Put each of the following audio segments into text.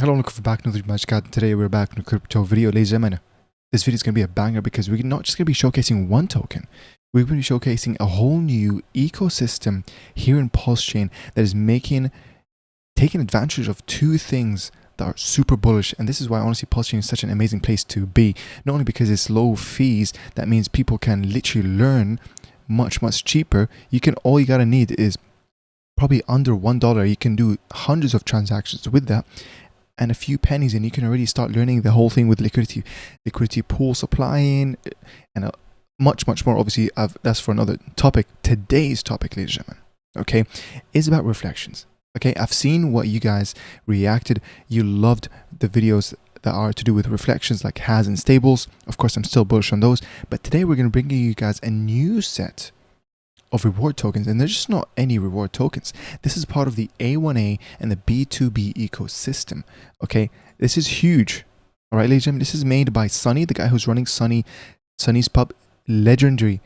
Hello, welcome back to another Magic Card. Today we're back in a crypto video, ladies and gentlemen. This video is going to be a banger because we're not just going to be showcasing one token. We're going to be showcasing a whole new ecosystem here in Pulsechain that is taking advantage of two things that are super bullish. And this is why honestly Pulsechain is such an amazing place to be. Not only because it's low fees, that means people can literally learn much cheaper. All you gotta need is probably under $1. You can do hundreds of transactions with that and a few pennies, and you can already start learning the whole thing with liquidity pool supplying and much more. Obviously, that's for another topic. Today's topic, ladies and gentlemen, okay, is about reflections. Okay, I've seen what you guys reacted. You loved the videos that are to do with reflections like has and stables. Of course, I'm still bullish on those, but today we're going to bring you guys a new set of reward tokens, and they're just not any reward tokens. This is part of the A1A and the B2B ecosystem. Okay, this is huge. All right, ladies and gentlemen, this is made by Sunny, the guy who's running Sunny's Pub. Legendary.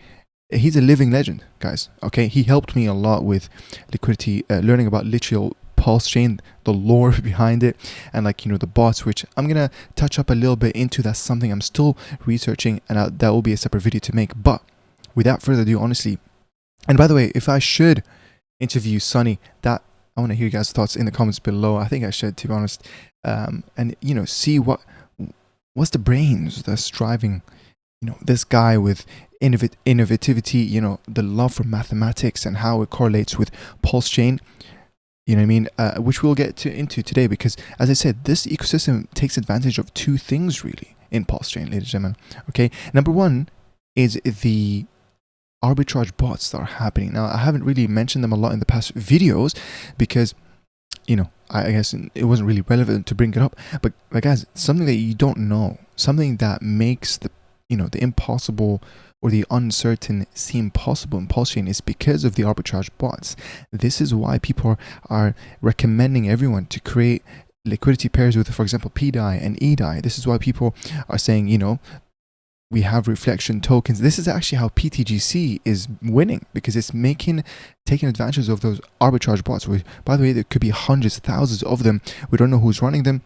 He's a living legend, guys. Okay, he helped me a lot with liquidity, learning about literal Pulsechain, the lore behind it, and the bots, which I'm gonna touch up a little bit into. That's something I'm still researching, and that will be a separate video to make. But without further ado, honestly. And by the way, if I should interview Sunny, I want to hear you guys' thoughts in the comments below. I think I should, to be honest. And see what's the brains that's driving, this guy with innovativity, the love for mathematics and how it correlates with Pulsechain. You know what I mean? Which we'll get into today, because as I said, this ecosystem takes advantage of two things really in Pulsechain, ladies and gentlemen. Okay, number one is the arbitrage bots that are happening. Now, I haven't really mentioned them a lot in the past videos because, I guess it wasn't really relevant to bring it up. But guys, something that you don't know, something that makes the impossible or the uncertain seem possible in Pulsechain is because of the arbitrage bots. This is why people are recommending everyone to create liquidity pairs with, for example, PDAI and EDAI. This is why people are saying, we have reflection tokens. This is actually how PTGC is winning, because it's taking advantage of those arbitrage bots. By the way, there could be hundreds, thousands of them. We don't know who's running them.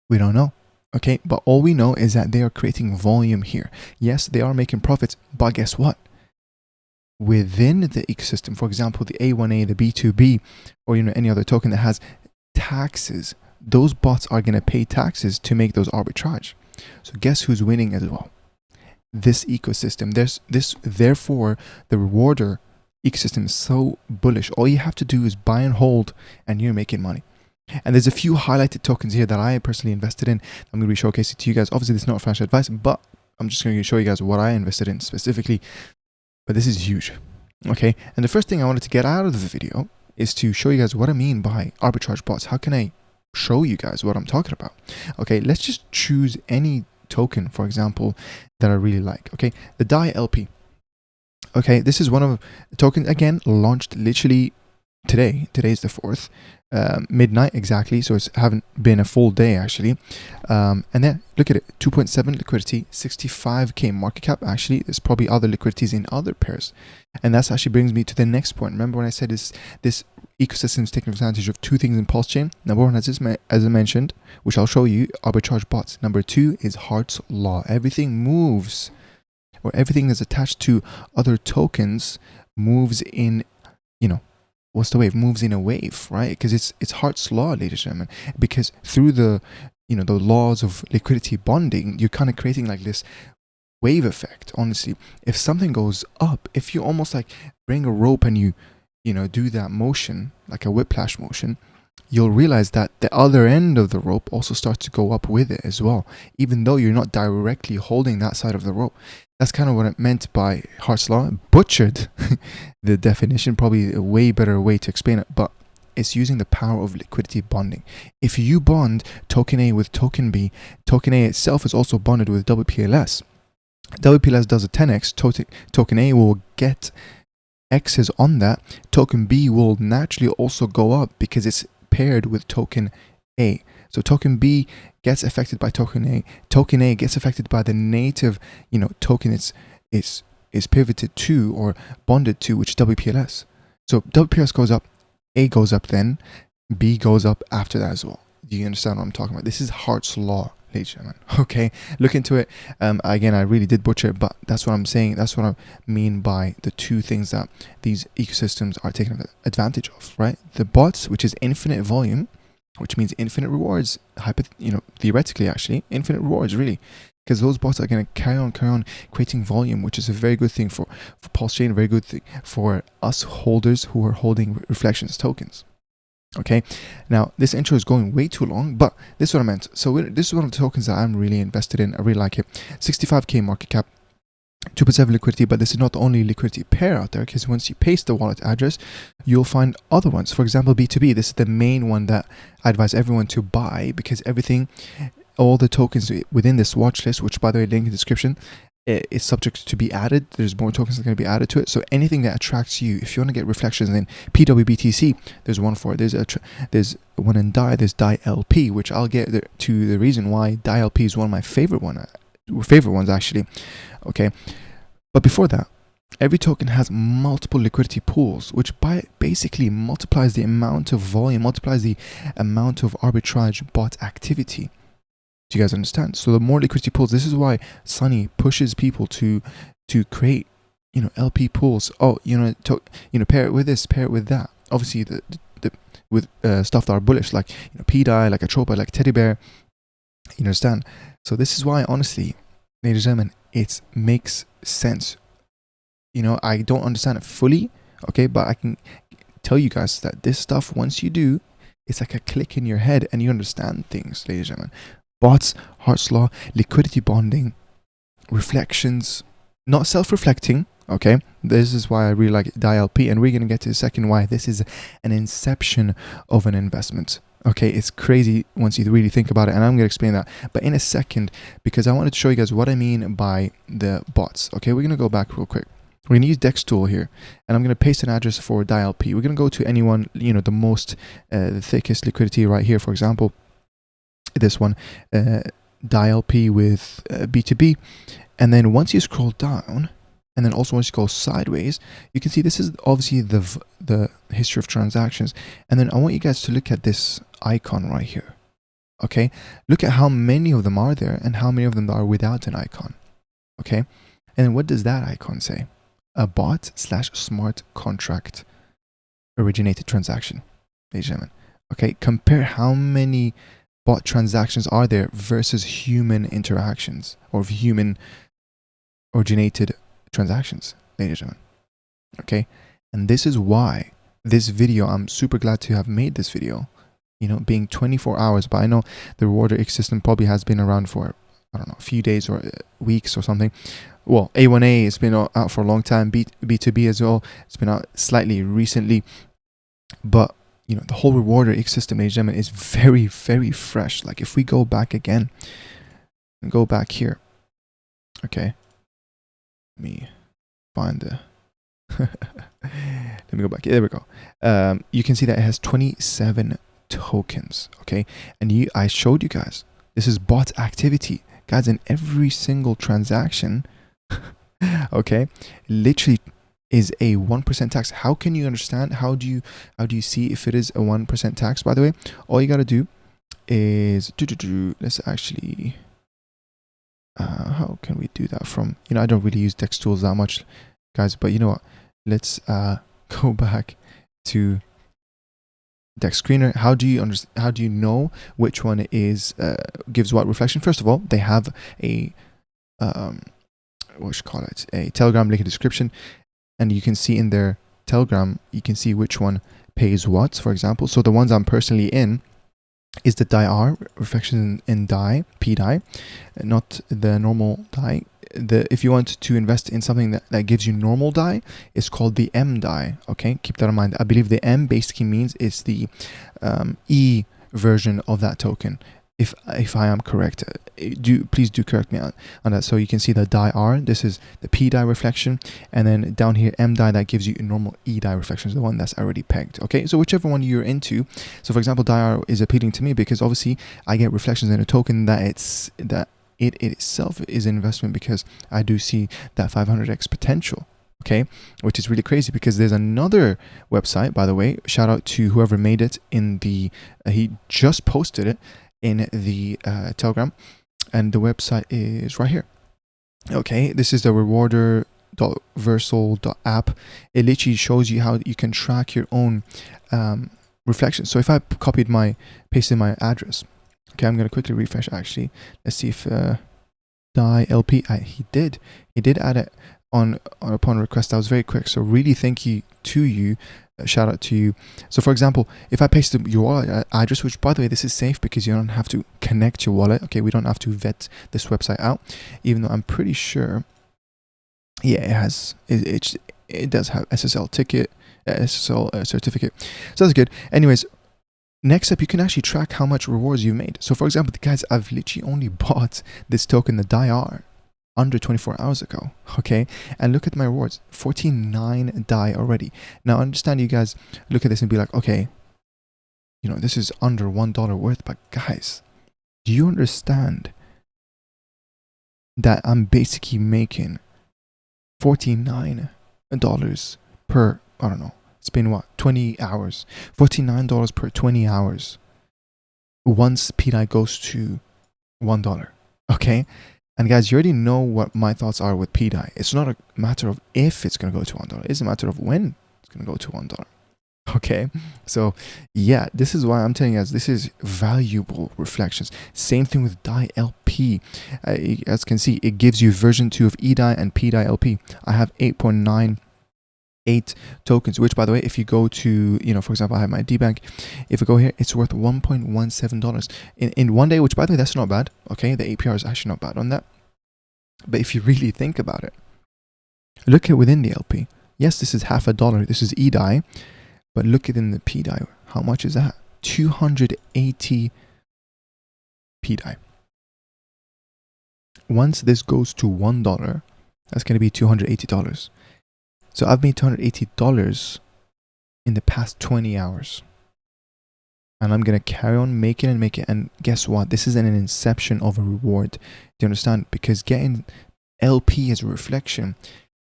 We don't know. Okay, but all we know is that they are creating volume here. Yes, they are making profits, but guess what? Within the ecosystem, for example, the A1A, the B2B, or any other token that has taxes, those bots are going to pay taxes to make those arbitrage. So guess who's winning as well? This ecosystem. Therefore, the REWARDr ecosystem is so bullish. All you have to do is buy and hold, and you're making money. And there's a few highlighted tokens here that I personally invested in. I'm going to be showcasing to you guys. Obviously, this is not financial advice, but I'm just going to show you guys what I invested in specifically. But this is huge. Okay, and the first thing I wanted to get out of the video is to show you guys what I mean by arbitrage bots. How can I show you guys what I'm talking about? Okay, let's just choose any token, for example, that I really like. Okay, the DAI LP. Okay, this is one of the tokens, again, launched literally today. Today's the 4th, midnight exactly, so it's haven't been a full day actually. And then look at it, 2.7 liquidity, 65k market cap. Actually, there's probably other liquidities in other pairs, and that's actually brings me to the next point. Remember when I said this ecosystem is taking advantage of two things in Pulsechain? Number one, as I mentioned, which I'll show you, arbitrage bots. Number two is Hart's law. Everything moves, or everything that's attached to other tokens moves in, what's the wave? Moves in a wave, right? Because it's Hart's law, ladies and gentlemen. Because through the the laws of liquidity bonding, you're kind of creating like this wave effect. Honestly, if something goes up, if you almost like bring a rope and you do that motion, like a whiplash motion, you'll realize that the other end of the rope also starts to go up with it as well, even though you're not directly holding that side of the rope. That's kind of what it meant by Hart's law. Butchered the definition, probably a way better way to explain it, but it's using the power of liquidity bonding. If you bond token A with token B, token A itself is also bonded with WPLS. WPLS does a 10x, token A will get X's on that, token B will naturally also go up because it's paired with token A. So token B gets affected by token A. Token A gets affected by the native, token is pivoted to or bonded to, which is WPLS. So WPLS goes up, A goes up, then B goes up after that as well. Do you understand what I'm talking about? This is Hart's law, ladies and gentlemen. Okay, look into it. Again, I really did butcher it, but that's what I'm saying. That's what I mean by the two things that these ecosystems are taking advantage of, right? The bots, which is infinite volume, which means infinite rewards, theoretically, actually, infinite rewards, really. Because those bots are going to carry on creating volume, which is a very good thing for Pulsechain, a very good thing for us holders who are holding Reflections tokens. Okay, now this intro is going way too long, but this is what I meant. So this is one of the tokens that I'm really invested in. I really like it. 65k market cap, 2.7 liquidity, but this is not the only liquidity pair out there, because once you paste the wallet address, you'll find other ones. For example, B2B, this is the main one that I advise everyone to buy, because all the tokens within this watch list, which by the way, link in the description, is subject to be added. There's more tokens that are going to be added to it. So anything that attracts you, if you want to get reflections in pWBTC, there's one for it. There's one in DAI. There's DAI LP, which I'll get to the reason why DAI LP is one of my favorite ones actually. Okay, but before that, every token has multiple liquidity pools, which basically multiplies the amount of volume, multiplies the amount of arbitrage bot activity. Do you guys understand? So the more liquidity pools, this is why Sunny pushes people to create, LP pools. Oh, pair it with this, pair it with that. Obviously, with stuff that are bullish, like PDAI, like ATROPA, like Teddy Bear. You understand? So this is why, honestly, ladies and gentlemen, it makes sense. I don't understand it fully, okay, but I can tell you guys that this stuff, once you do, it's like a click in your head and you understand things, ladies and gentlemen. Bots, Hart's law, liquidity bonding, reflections, not self-reflecting, okay? This is why I really like DAI LP, and we're going to get to the second why this is an inception of an investment. Okay, it's crazy once you really think about it, and I'm going to explain that, but in a second, because I wanted to show you guys what I mean by the bots. Okay, we're going to go back real quick. We're going to use Dex tool here, and I'm going to paste an address for DAI LP. We're going to go to anyone, the most, the thickest liquidity right here, for example. This one, DAI LP with B2B, and then once you scroll down, and then also once you go sideways, you can see this is obviously the history of transactions. And then I want you guys to look at this icon right here. Okay, look at how many of them are there and how many of them are without an icon. Okay, and then what does that icon say? A bot/smart contract originated transaction, ladies and gentlemen. Okay, compare how many bot transactions are there versus human interactions or human originated transactions, ladies and gentlemen. Okay, and this is why this video, I'm super glad to have made this video, being 24 hours, but I know the REWARDr Ecosystem probably has been around for, I don't know, a few days or weeks or something. Well, A1A has been out for a long time, B2B as well, it's been out slightly recently, but the whole REWARDr ecosystem, ladies and gentlemen, is very, very fresh. Like if we go back again, and go back here, okay, let me find the, let me go back, there we go. You can see that it has 27 tokens, okay, and I showed you guys, this is bot activity, guys, in every single transaction, okay, literally is a 1% tax. How can you understand? How do you see if it is a 1% tax? By the way, all you gotta do is let's actually how can we do that from, I don't really use Dex tools that much, guys, but you know what, let's go back to Dex screener. How do you know which one is gives what reflection? First of all, they have a what should call it, a Telegram link in the description. And you can see in their Telegram, you can see which one pays what, for example. So the ones I'm personally in is the DAI reflection in DAI, PDAI, not the normal DAI. If you want to invest in something that gives you normal DAI, it's called the M DAI. Okay, keep that in mind. I believe the M basically means it's the E version of that token. If I am correct, please do correct me on that. So you can see the DAI R, this is the P DAI reflection, and then down here M DAI, that gives you a normal E DAI reflection, the one that's already pegged. Okay, so whichever one you're into. So for example, DAI R is appealing to me because obviously I get reflections in a token that it itself is an investment, because I do see that 500x potential. Okay, which is really crazy because there's another website, by the way, shout out to whoever made it in the, he just posted it in the Telegram, and the website is right here. Okay, this is the REWARDr.Versal.app. It literally shows you how you can track your own reflections. So if I pasted my address, okay, I'm going to quickly refresh actually. Let's see if DAI LP, he did add it upon request. That was very quick, so really thank you to you, shout out to you. So for example, if I paste your wallet address, which by the way, this is safe because you don't have to connect your wallet. Okay, we don't have to vet this website out, even though I'm pretty sure, yeah, it does have SSL ticket, SSL certificate, so that's good. Anyways, next up, you can actually track how much rewards you made. So for example, the guys, I've literally only bought this token, the DAI, under 24 hours ago. Okay, and look at my rewards, 49 DAI already. Now I understand you guys look at this and be like, okay, you know, this is under $1 worth, but guys, do you understand that I'm basically making $49 per, I don't know, it's been what, 20 hours, $49 per 20 hours once PDAI goes to $1. Okay, and guys, you already know what my thoughts are with PDAI. It's not a matter of if it's going to go to $1, it's a matter of when it's going to go to $1. Okay, so yeah, this is why I'm telling you guys, this is valuable reflections. Same thing with DAI LP. As you can see, it gives you version 2 of eDAI and PDAI LP. I have 8.98 tokens, which by the way, if you go to, you know, for example, I have my DBank. If I go here, it's worth $1.17 in 1 day, which by the way, that's not bad. Okay, the APR is actually not bad on that. But if you really think about it, look at within the LP. Yes, this is $0.50. This is eDAI. But look at in the PDAI, how much is that? 280 PDAI. Once this goes to $1, that's going to be $280. So I've made $280 in the past 20 hours. And I'm going to carry on making and make it. And guess what? This is an inception of a reward. Do you understand? Because getting LP as a reflection,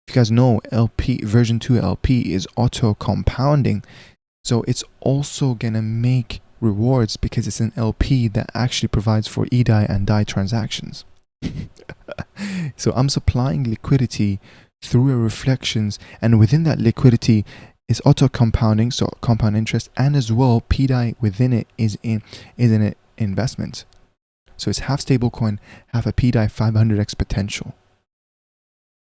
if you guys know, LP version 2 LP is auto compounding, so it's also gonna make rewards because it's an LP that actually provides for eDAI and DAI transactions. So I'm supplying liquidity through a reflections, and within that liquidity is auto compounding, so compound interest, and as well PDAI within it is an investment. So it's half stablecoin, half a PDAI 500x potential.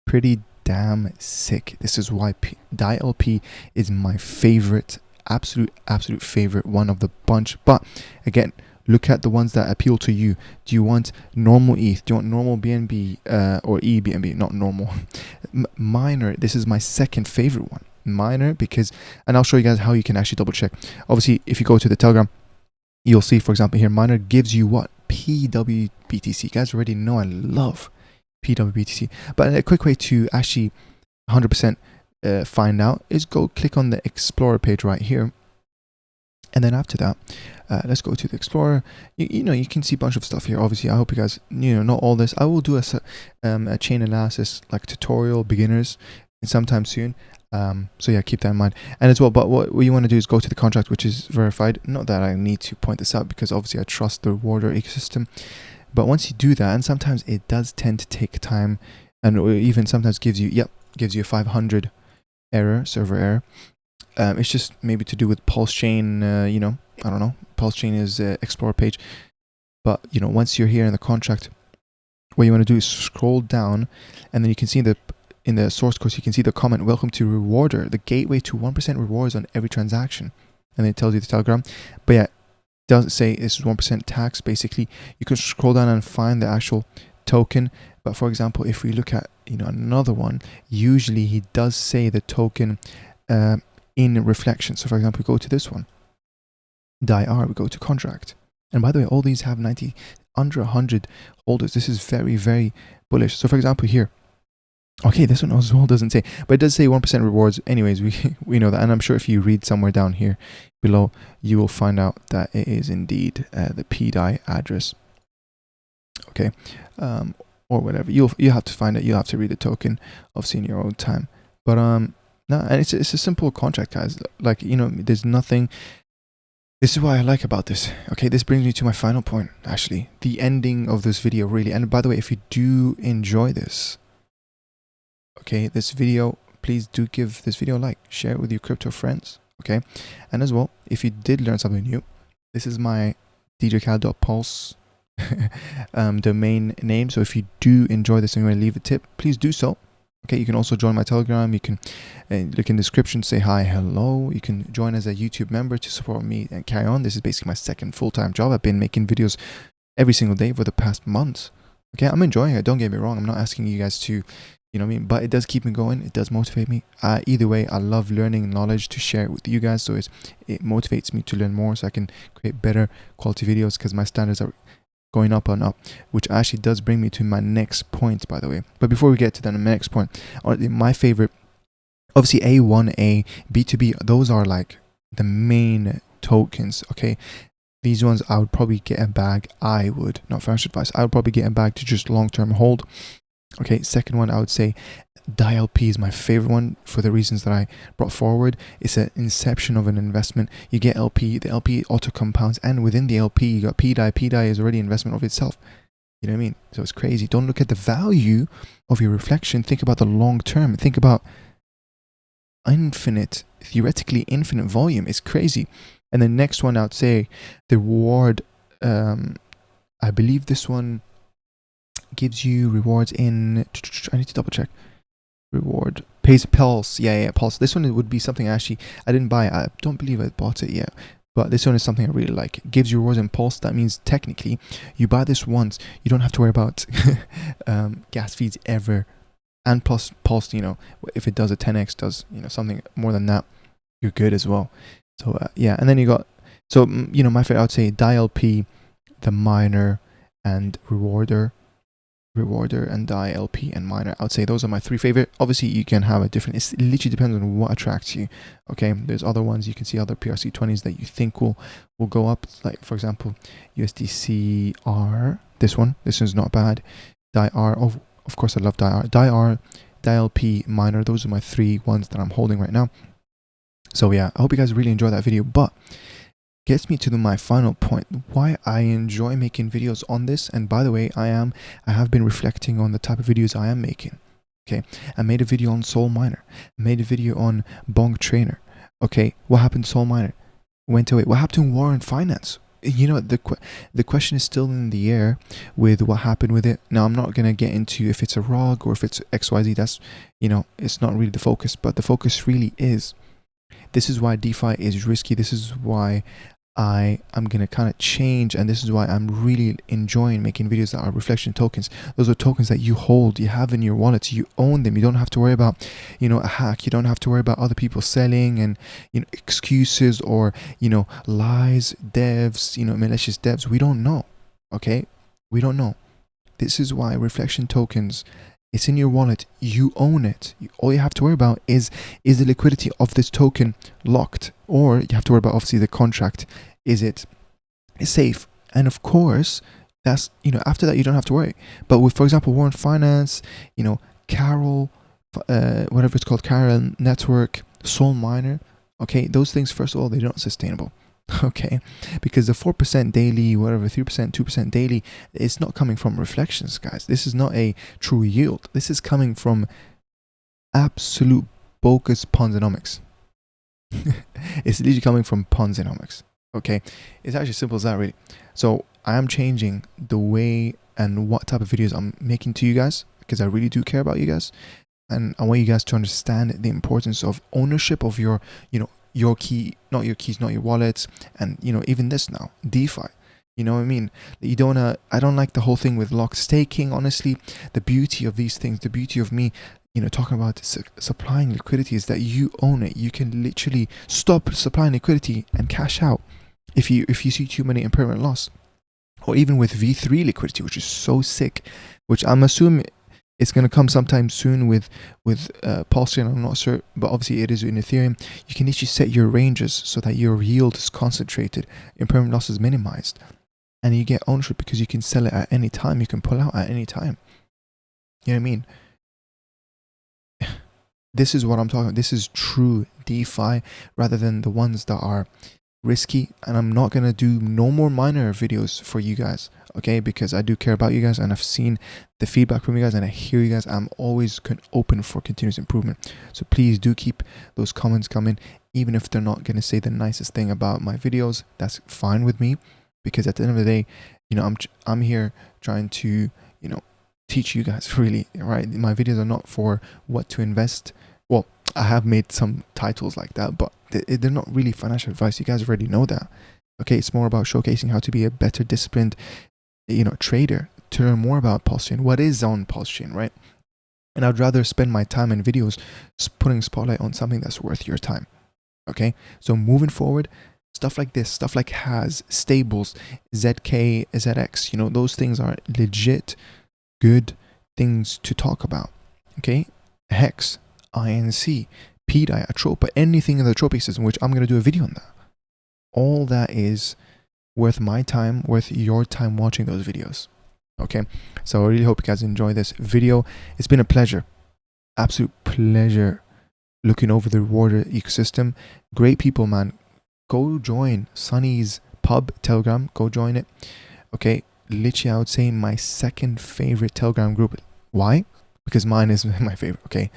Pretty damn sick. This is why DAI LP is my favorite, absolute favorite one of the bunch. But again, look at the ones that appeal to you. Do you want normal ETH? Do you want normal BNB or eBNB? Not normal. Miner. This is my second favorite one. Miner, because, and I'll show you guys how you can actually double check. Obviously, if you go to the Telegram, you'll see, for example, here, Miner gives you what? pWBTC. You guys already know I love pWBTC, but a quick way to actually 100% find out is go click on the Explorer page right here, and then after that, let's go to the Explorer. You know, you can see a bunch of stuff here. Obviously, I hope you guys know all this. I will do a chain analysis like tutorial beginners sometime soon. So yeah, keep that in mind. And as well, but what you want to do is go to the contract, which is verified. Not that I need to point this out because obviously I trust the REWARDr ecosystem. But once you do that, and sometimes it does tend to take time, and even sometimes gives you a 500 error, server error. It's just maybe to do with Pulsechain, I don't know. Pulsechain is Explorer page. But, once you're here in the contract, what you want to do is scroll down, and then you can see in the source code, you can see the comment, "Welcome to REWARDr, the gateway to 1% rewards on every transaction." And then it tells you the Telegram. But yeah, doesn't say this is 1% tax. Basically, you can scroll down and find the actual token. But for example, if we look at another one, usually he does say the token in reflection. So for example, we go to this one, DAI, we go to contract, and by the way, all these have under 100 holders. This is very, very bullish. So for example, here, okay, this one as well doesn't say, but it does say 1% rewards. Anyways, we know that, and I'm sure if you read somewhere down here below, you will find out that it is indeed the PDAI address. Okay, or whatever. You have to find it. You have to read the token, obviously in your own time. But no, and it's a simple contract, guys. Like, you know, there's nothing. This is what I like about this. Okay, this brings me to my final point, actually. The ending of this video, really. And by the way, if you do enjoy this, okay, this video, please do give this video a like. Share it with your crypto friends, okay? And as well, if you did learn something new, this is my djcal.pulse domain name. So if you do enjoy this and you want to leave a tip, please do so. Okay, you can also join my Telegram. You can look in the description, say hi, hello. You can join as a YouTube member to support me and carry on. This is basically my second full-time job. I've been making videos every single day for the past months. Okay, I'm enjoying it. Don't get me wrong. I'm not asking you guys to, you know what I mean? But it does keep me going. It does motivate me. Either way, I love learning knowledge to share it with you guys. So it motivates me to learn more so I can create better quality videos because my standards are going up and up, which actually does bring me to my next point, by the way. But before we get to the next point, my favorite, obviously A1A, B2B, those are like the main tokens, okay? These ones I would probably get a bag. I would, not financial advice, I would probably get a bag to just long-term hold. Okay, second one, I would say DLP is my favorite one for the reasons that I brought forward. It's an inception of an investment. You get LP, the LP auto compounds, and within the LP, you got PDAI. PDAI is already investment of itself. You know what I mean? So it's crazy. Don't look at the value of your reflection. Think about the long term. Think about infinite, theoretically infinite volume. It's crazy. And the next one, I would say the reward. I believe this one gives you rewards in. I need to double check. Reward pays Pulse, yeah, Pulse. This one would be something I didn't buy. I don't believe I bought it yet, but this one is something I really like. It gives you rewards in Pulse. That means technically you buy this once, you don't have to worry about gas fees ever. And plus Pulse, you know, if it does a 10x, does, you know, something more than that, you're good as well. So yeah, and then you got, so you know, my favorite, I would say DLP, the miner, and REWARDr and DLP and miner. I would say those are my three favorite. Obviously you can have a different, it literally depends on what attracts you. Okay, there's other ones, you can see other PRC20s that you think will go up, like for example USDCR. This one's not bad. DIR, of course I love DIR, DLP, miner. Those are my three ones that I'm holding right now. So yeah, I hope you guys really enjoy that video. But gets me to my final point, why I enjoy making videos on this. And by the way, I have been reflecting on the type of videos I am making. Okay, I made a video on Soul Miner, I made a video on Bonk Trainer. Okay, what happened to Soul Miner? Went away. What happened to War and Finance? You know, the question is still in the air with what happened with it. Now, I'm not going to get into if it's a ROG or if it's XYZ. That's, you know, it's not really the focus, but the focus really is, this is why DeFi is risky. This is why I'm going to kind of change, and this is why I'm really enjoying making videos that are reflection tokens. Those are tokens that you hold, you have in your wallet, you own them. You don't have to worry about, you know, a hack. You don't have to worry about other people selling and, you know, excuses or, you know, lies, devs, you know, malicious devs. We don't know, okay? We don't know. This is why reflection tokens, it's in your wallet, you own it. All you have to worry about is the liquidity of this token locked? Or you have to worry about, obviously, the contract. Is it safe? And of course, that's, you know, after that, you don't have to worry. But with, for example, War and Finance, you know, Carol, whatever it's called, Carol Network, Soul Miner, okay, those things, first of all, they're not sustainable. Okay, because the 4% daily, whatever, 3%, 2% daily, it's not coming from reflections, guys. This is not a true yield. This is coming from absolute bogus Ponzinomics. It's literally coming from Ponzinomics. Okay, it's actually simple as that, really. So I am changing the way and what type of videos I'm making to you guys, because I really do care about you guys, and I want you guys to understand the importance of ownership of your, you know, your key, not your keys, not your wallets, and, you know, even this now, DeFi. You know what I mean? You don't I don't like the whole thing with locked staking, honestly. The beauty of these things, the beauty of me, you know, talking about supplying liquidity is that you own it. You can literally stop supplying liquidity and cash out if you see too many impermanent loss. Or even with V3 liquidity, which is so sick, which I'm assuming it's going to come sometime soon with Pulsechain. I'm not sure, but obviously it is in Ethereum. You can literally set your ranges so that your yield is concentrated, impermanent loss is minimized, and you get ownership because you can sell it at any time. You can pull out at any time. You know what I mean? This is what I'm talking about. This is true DeFi rather than the ones that are risky. And I'm not going to do no more miner videos for you guys, okay? Because I do care about you guys, and I've seen the feedback from you guys, and I hear you guys. I'm always open for continuous improvement. So please do keep those comments coming, even if they're not going to say the nicest thing about my videos. That's fine with me, because at the end of the day, you know, I'm here trying to, you know, teach you guys, really, right? My videos are not for what to invest. Well, I have made some titles like that, but they're not really financial advice. You guys already know that. Okay, it's more about showcasing how to be a better disciplined, you know, trader, to learn more about Pulsechain, what is on Pulsechain, right? And I'd rather spend my time in videos putting spotlight on something that's worth your time. Okay, so moving forward, stuff like this, stuff like has stables, ZK, ZX, you know, those things are legit good things to talk about. Okay, Hex, INC, PDAI, ATROPA, anything in the ATROPA system, which I'm going to do a video on that. All that is worth my time, worth your time watching those videos. Okay, so I really hope you guys enjoy this video. It's been a pleasure, absolute pleasure, looking over the REWARDr ecosystem. Great people, man. Go join Sunny's Pub Telegram. Go join it. Okay, literally, I would say my second favorite Telegram group. Why? Because mine is my favorite. Okay,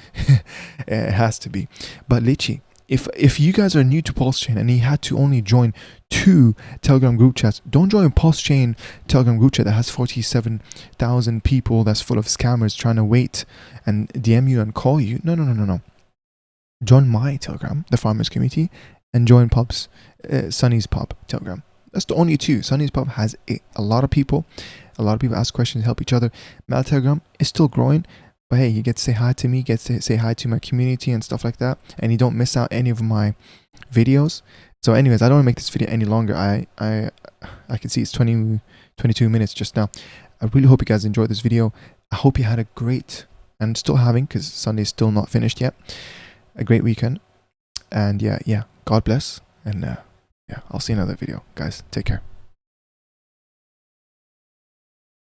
it has to be. But literally, if you guys are new to Pulsechain and you had to only join 2 Telegram group chats, don't join Pulsechain Telegram group chat that has 47,000 people, that's full of scammers trying to wait and DM you and call you. No. Join my Telegram, the Farmers Community, and join Pub's, Sunny's Pub Telegram. That's the only 2. Sunny's Pub has a lot of people. A lot of people ask questions, help each other. My Telegram is still growing, but hey, you get to say hi to me, get to say hi to my community and stuff like that, and you don't miss out any of my videos. So anyways, I don't want to make this video any longer. I can see it's 22 minutes just now. I really hope you guys enjoyed this video. I hope you had a great, and still having, because Sunday's still not finished yet, a great weekend. And yeah, God bless. And yeah, I'll see you in another video. Guys, take care.